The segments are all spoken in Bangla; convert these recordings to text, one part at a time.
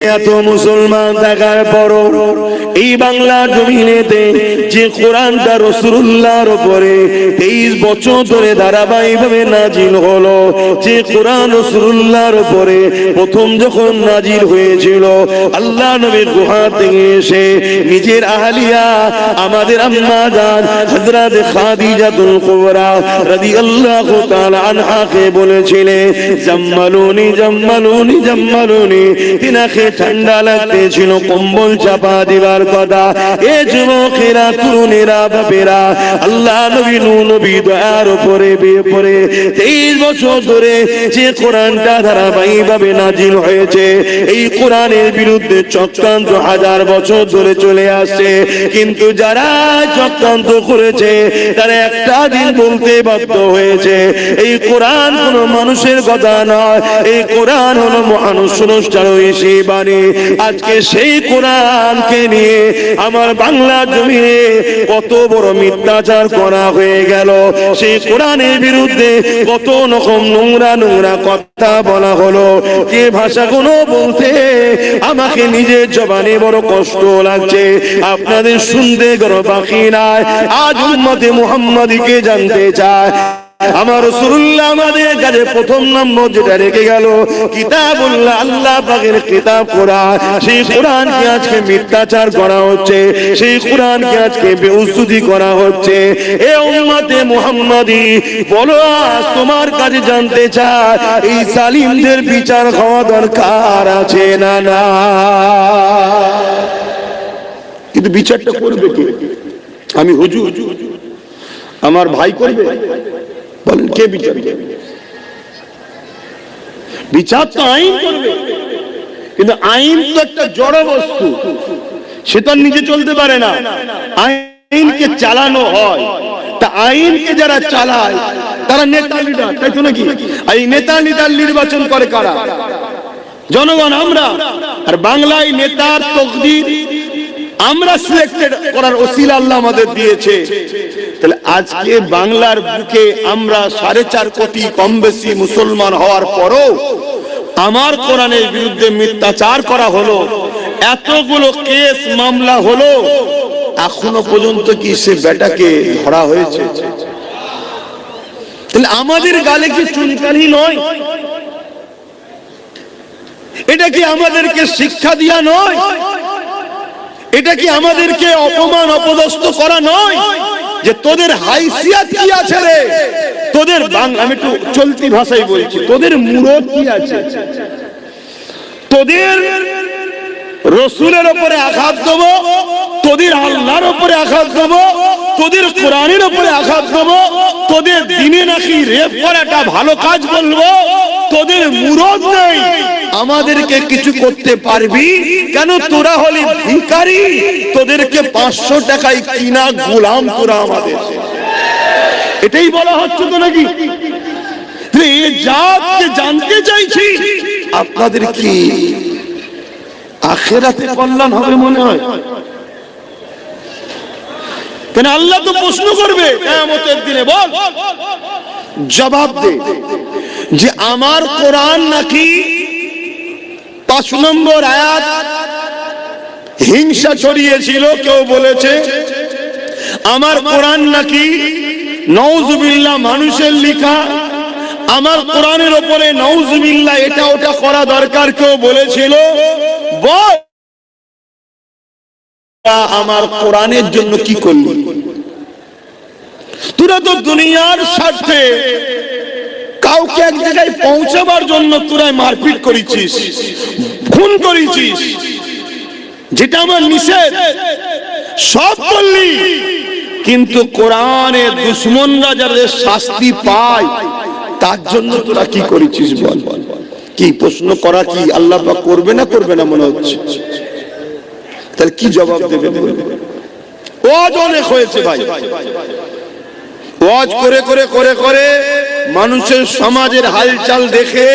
এত মুসলমান থাকার পরও এই বাংলা জমিনেতে যে কোরআনটা রাসূলুল্লাহর উপরে 23 বছর ধরে ধারাবাহিকভাবে নাজিল হলো, যে কোরআন রাসূলুল্লাহর উপরে প্রথম যখন নাজিল হয়েছিল, আল্লাহ নবীর গুহা থেকে এসে নিজের আহলিয়া আমাদের আম্মা জান হযরত খাদিজাতুল কুবরা রাদিয়াল্লাহু তাআলা আনহাকে বলেছিলেন, জাম্মালুনি জাম্মালুনি জাম্মালুনি, তিনাকে ঠান্ডা লাগতেছিল, কম্বল চাপা দিবার কথা। এ যুবকেরা, তরুণেরা, বাপেরা, আল্লাহ নবী নবী দয়ার উপরে বিয়ে পড়ে 23 বছর ধরে যে কোরআনটা ধারাবাহিকভাবে নাজিল হয়েছে, এই কোরআনের বিরুদ্ধে চক্রান্ত 1000 বছর ধরে চলে আসছে। কিন্তু যারা চক্রান্ত করেছে তারা একটা দিন বলতে বাধ্য হয়েছে, এই কোরআন কোনো মানুষের কথা নয়, এই কোরআন হলো মহান স্রষ্টার ঐশী বাণী। আজকে সেই কোরআনকে নিয়ে আমার বাংলা জমিনে কত বড় মিথ্যাচার করা হয়ে গেল, সেই কোরআনের বিরুদ্ধে কত রকম নোংরা নোংরা কথা বলা হলো, যে ভাষাগুলো বলতে আমাকে নিজের জবানে বড় কষ্ট লাগছে, আপনাদের শুনতে কোনো বাকি নাই। আজ উম্মতে মুহাম্মাদীকে জানতে চায়, আমার রাসূলুল্লাহ আমাদের কাছে প্রথম নম্বর যেটা রেখে গেল কিতাবুল্লাহ, আল্লাহ পাকের কিতাব কোরআন। সেই কোরআনকে আজকে মিথ্যাচার করা হচ্ছে, সেই কোরআনকে আজকে বেউজ্জতি করা হচ্ছে। এ উম্মতে মুহাম্মাদী, বলো আজ তোমার কাছে জানতে চাই, এই জালিমদের বিচার হওয়া দরকার আছে না না? কিন্তু বিচারটা করবে কে? আমি হুজুর, আমার ভাই করবে? বলেন কে বিচার করবে? বিচার তো আইন করবে, কিন্তু আইন তো একটা জড় বস্তু, সে তো নিজে চলতে পারে না, আইনকে চালানো হয়। তা আইনকে যারা চালায় তারা নেতা লিডার, তাই তো নাকি? এই নেতা লিডার নির্বাচন করে কারা? জনগণ, আমরা। আর বাংলায় নেতার তকদির আমরা সিলেক্টেড করার ওসিলা আল্লাহ আমাদের দিয়েছে। তাহলে আজকে বাংলার বুকে আমরা 4.5 কোটি কম বেশি মুসলমান হওয়ার পরও আমার কোরআনের বিরুদ্ধে মিথ্যাচার করা হলো, এতগুলো কেস মামলা হলো, এখনো পর্যন্ত কি সে বেটাকে ধরা হয়েছে? তাহলে আমাদের গালে কি চুনকালি নয়? এটা কি আমাদেরকে শিক্ষা দিয়া নয়? এটা কি আমাদেরকে অপমান অপদস্থ করা নয়? যে তোদের হাইসিয়াত কি আছে রে, তোদের আমি একটু চলতি ভাষায় বলছি, তোদের মুরত কি আছে? তোদের রসুলের উপরে আঘাত দেবো, তোদের আল্লাহর উপরে আঘাত দেবো, তোদের কোরআনের উপরে আঘাত দেবো, তোদের দিনে নাকি রেপ করাটা ভালো কাজ বলবো, তোদের মুরত নেই, আমাদেরকে কিছু করতে পারবি কেন? তোরা হলি ভিখারি, তোদেরকে 500 টাকায় কিনা গোলাম তোরা আমাদের। এটাই বলা হচ্ছে তো নাকি? এই জাতকে জানতে চাইছি, আপনাদের কি আখিরাতে কল্যাণ হবে মনে হয়? কেন আল্লাহ তো প্রশ্ন করবে কিয়ামতের দিনে, বল জবাব দে যে আমার কোরআন নাকি 5 নম্বর আয়াত হিংসা ছড়িয়েছিল, কেউ বলেছে আমার কোরআন নাকি নাউজুবিল্লাহ মানুষের লেখা, আমার কোরআনের উপরে নাউজুবিল্লাহ এটা ওটা করা দরকার কেউ বলেছিল। বল আমার কোরআনের জন্য কি করলি? তোরা তো দুনিয়ার স্বার্থে কাউকে এক জায়গায় পৌঁছাবার জন্য তোরা মারপিট করেছিস, খুন করেছিস, যেটা আমার নিষেধ সব করলি। কিন্তু কোরআনের দুশমনরা যাদের শাস্তি পায় তার জন্য তোরা কি করেছিস? বল কি প্রশ্ন করা কি আল্লাহ পাক করবে না করবে না মনে হচ্ছে? তাহলে কি জবাব দেবে? ওয়াজ অনেক হয়েছে ভাই, ওয়াজ করে করে করে করে মানুষের সমাজের হালচাল দেখে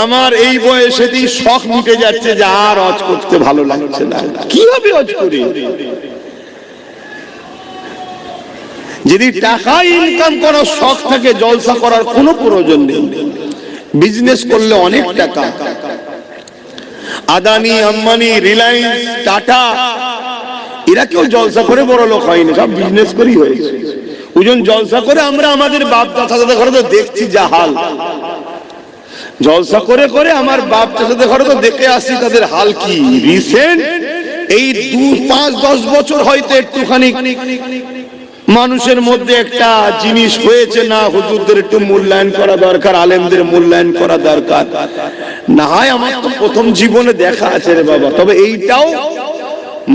আমার এই বয়সেতেই শখ মিটে যাচ্ছে যে আর ওয়াজ করতে ভালো লাগছে না। কিভাবে ওয়াজ করি? যদি টাকা ইনকাম করার শখ থাকে, জলসা করার কোনো প্রয়োজন নেই। বিজনেস করলে অনেক টাকা, আদানি, আম্বানি, রিলায়েন্স, টাটা, এরা কেউ জলসা করে বড় লোক হয়নি, সব বিজনেস করেই হয়েছে। ওজন জলসা করে আমরা আমাদের বাপ চাচাদের ঘরে তো দেখছি যা হাল, জলসা করে করে আমার বাপ চাচাদের ঘরে তো দেখে আসি তাদের হাল কি। রিসেন্ট এই 5-10 বছর হয়তো একটুখানি মানুষের মধ্যে একটা জিনিস হয়েছে, না হুজুরদের একটু মূল্যায়ন করা দরকার, আলেমদের মূল্যায়ন করা দরকার। না হয় আমার তো প্রথম জীবনে দেখা আছে রে বাবা। তবে এইটাও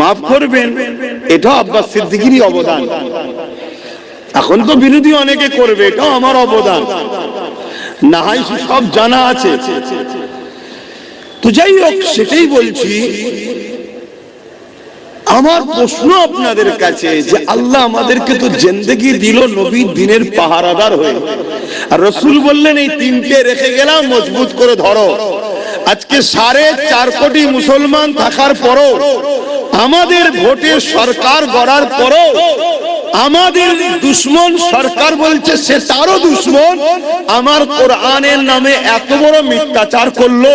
মাফ করবেন, এটাও আব্বাস সিদ্দিকীরই অবদান। এখন তো বিরোধী অনেকে করবে, এটাও আমার অবদান, না হয় সব জানা আছে। তো যাই হোক, সেটাই বলছি। আমার প্রশ্ন আপনাদের কাছে যে আল্লাহ আমাদেরকে তো জিন্দেগি দিল নবীর দিনের পাহারাদার হয়ে, আর রাসূল বললেন এই তিনটে রেখে গেলাম মজবুত করে ধরো। আজকে 4.5 কোটি মুসলমান থাকার পরও, আমাদের ভোটে সরকার গড়ার পরও আমাদের দুশ্মন সরকার বলছে সে তারও দুশ্মন, আমার কোরআনের নামে এত বড় মিথ্যাচার করলো,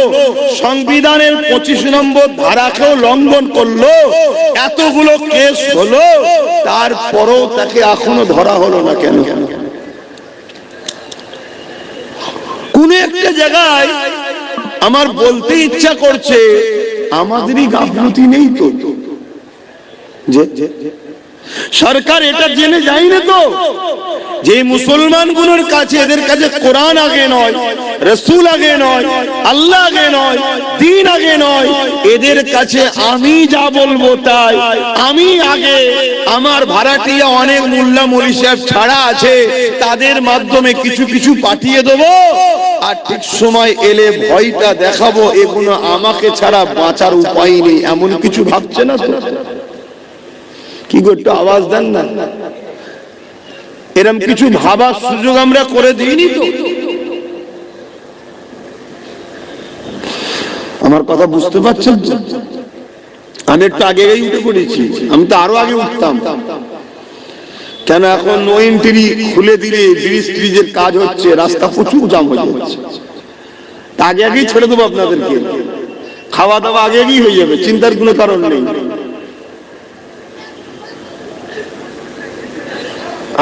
সংবিধানের 25 নম্বর ধারাকেও লঙ্ঘন করলো, এতগুলো কেস হলো, তারপরও তাকে এখনো ধরা হলো না কেন? কোন একটা জায়গায় আমার বলতে ইচ্ছা করছে আমাদেরই গাফলতি নেই তো, যে সরকার এটা জেনে যায় না তো যে মুসলমানগুলোর কাছে, এদের কাছে কোরআন আগে নয়, রাসূল আগে নয়, আল্লাহ আগে নয়, দ্বীন আগে নয়, এদের কাছে আমি যা বলবো তাই, আমি আগে। আমার ভাড়াটিয়া অনেক মোল্লা মৌলভী সাহেব ছাড়া আছে, তাদের মাধ্যমে কিছু কিছু পাঠিয়ে দেবো, আর ঠিক সময় এলে ভয়টা দেখাবো, এগুলো আমাকে ছাড়া বাঁচার উপায় নেই, এমন কিছু ভাবছে না তো? কি গো, একটু আওয়াজ দেন না। এরকম কিছু ভাবার সুযোগ আমরা করে দিইনি তো? আমার কথা বুঝতে পারছেন? আমি একটু আগে উঠে পড়েছি, আমি তো আরো আগে উঠতাম। কেন এখন নো এন্ট্রি খুলে দিলে ব্রিজের কাজ হচ্ছে, রাস্তা প্রচুর জাম হয়ে যাচ্ছে। আগে আগেই ছেড়ে দেবো আপনাদেরকে, খাওয়া দাওয়া আগে আগেই হয়ে যাবে, চিন্তার কোনো কারণ নেই।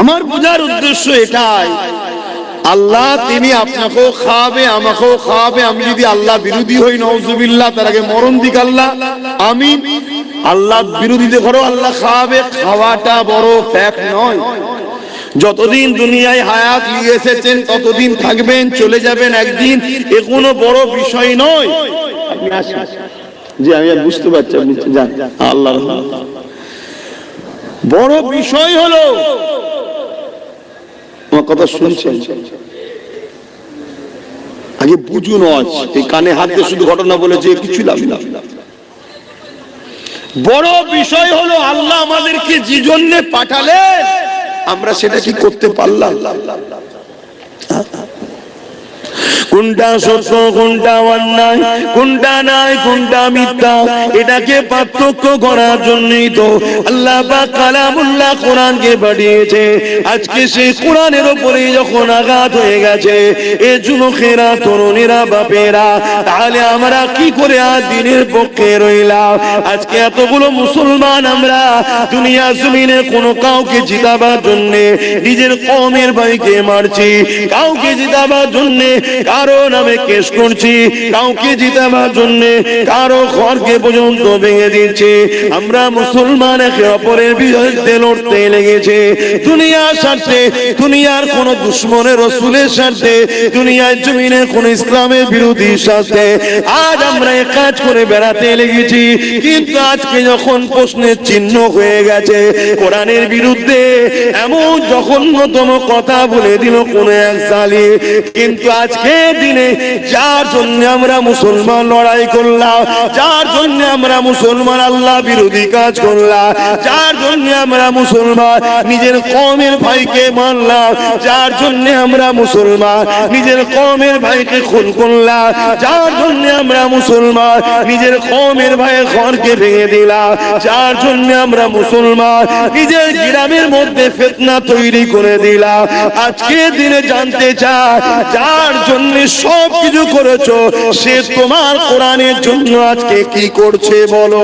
আমার বোঝার উদ্দেশ্য এটাই, আল্লাহ তিনি আপনাকেও খাওয়াবে, আমাকেও খাওয়াবে। আমি যদি আল্লাহ বিরোধী হই, নাউজুবিল্লাহ, তার আগে মরণ দিক আল্লাহ। আমি আল্লাহ বিরোধীদের ঘরেও আল্লাহ খাওয়াবে। খাওয়াটা বড় ফ্যাক্ট নয়। যতদিন দুনিয়ায় হায়াত নিয়ে এসেছেন ততদিন থাকবেন, চলে যাবেন একদিন, এ কোনো বড় বিষয় নয়। জি, আমি বুঝতে পারছি আপনি জান, আল্লাহ বড় বিষয় হলো, আমার কথা শুনছেন? আগে বুঝুন, এই কানে হাত দিয়ে শুধু ঘটনা বলেছে কিছু লাভ না। বড় বিষয় হলো আল্লাহ আমাদেরকে যে জন্য পাঠালেন, আমরা সেটা কি করতে পারলাম? কোনটা সত্য, কোনটা অন্যায়, কোনটা নাই, কোনটা মিথ্যা, এটাকে পার্থক্য করার জন্যই তো আল্লাহ পাক কালামুল্লাহ কোরআনকে পাঠিয়েছে। আজকে সেই কোরআনের উপরে যখন আঘাত হয়ে গেছে, এ যুবকেরা, তরুণেরা, বাপেরা, তাহলে আমরা কি করে আর দিনের পক্ষে রইলাম? আজকে এতগুলো মুসলমান আমরা দুনিয়া জমিনে কোনো কাউকে জিতাবার জন্যে নিজের কওমের ভাইকে মারছি, কাউকে জিতাবার জন্যে কারো নামে কেস করছি, কাউকে জিতাবার জন্য কারো ঘরকে পর্যন্ত ভেঙে দিচ্ছি। আমরা মুসলমান একে অপরের বিরুদ্ধে লড়তে লেগেছে, দুনিয়ার স্বার্থে, দুনিয়ার কোন দুশ্মনের রাসূলের স্বার্থে, দুনিয়ার জমিনে কোন ইসলামের বিরোধী স্বার্থে আজ আমরা এক কাজ করে বেড়াতে লেগেছি। কিন্তু আজকে যখন প্রশ্নের চিহ্ন হয়ে গেছে, কোরআনের বিরুদ্ধে এমন জঘন্যতম কথা বলে দিল কোন এক জালিম, কিন্তু আজকে দিনে যার জন্য আমরা মুসলমান লড়াই করলাম, যার জন্য আমরা মুসলমান আল্লাহ বিরোধী কাজ করলাম, যার জন্য আমরা মুসলমান নিজের কওমের ভাইকে মারলাম, যার জন্য আমরা মুসলমান নিজের কওমের ভাইকে খুন করলাম, যার জন্য আমরা মুসলমান নিজের কওমের ভাইয়ের ঘরকে ভেঙে দিলাম, যার জন্য আমরা মুসলমান নিজের গ্রামের মধ্যে ফিতনা তৈরি করে দিলাম, আজকে দিনে জানতে চাই যার জন্য সব কিছু করেছো, সে তোমার কোরআনের জন্য আজকে কি করছে বলো?